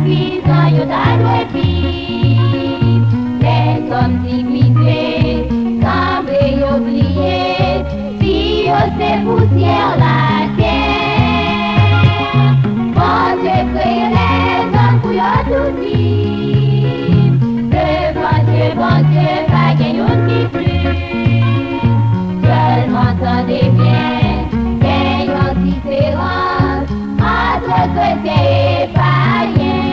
prison, yo ta dwe vivre. Les hommes divisés, semblent y oublier, si yo se poussière la terre. Bon Dieu crée les hommes pour yo tout vivre. Bon Dieu, pas qu'il y ait plus. Seulement entendez bien, qu'il y a une différence entre chrétiens et païens.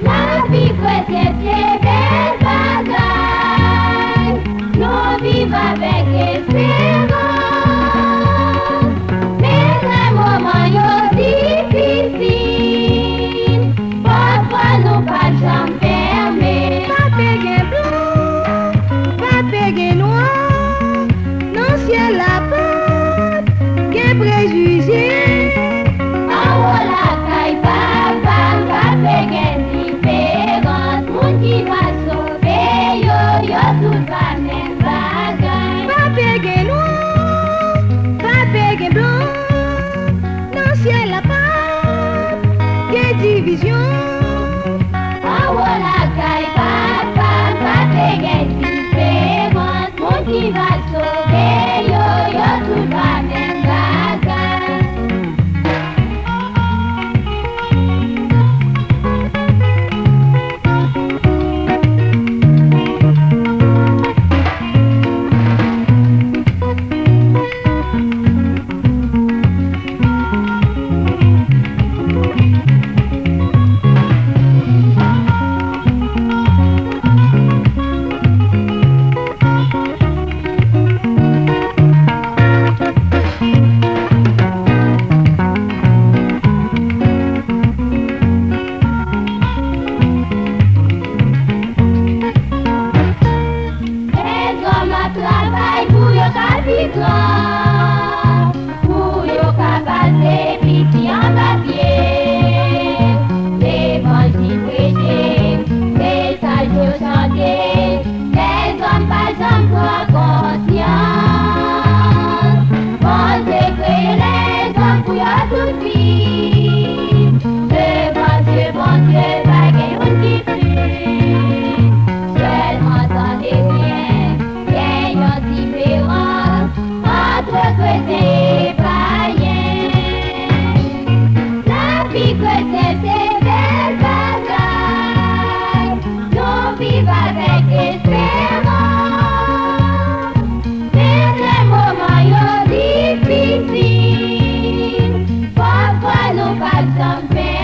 La vie chrétienne, c'est belle bagaille. Nous vivons avec espérance. Mais les moments sont difficiles. Parfois, nous pas jamais fermés. Pape blanc, pape noir, non ciel la porte, qu'un préjugé. En haut la caille, papa, pape différence. Moun qui va sauver, yo tout va même bagaille. Pape noir, pape blanc, non ciel la porte, qu'un division. En haut la caille, papa, pape différence. Moun qui va sauver, yo tout va même bagaille. Travail pour yo ka vivre, pour yo ka passer piti en papier. L'évangile prêché, message yo chanté, les hommes pas jamais prennent conscience. Bon Dieu crée les hommes pour yo tout vivre. Bon Dieu, pas qu'il y ait une qui plus. Seulement entendez bien, différence entre chrétiens et païens. La vie chrétienne, c'est belle bagaille. Nous vivons avec espérance. Mais les moments sont difficiles. Parfois, nous pas jamais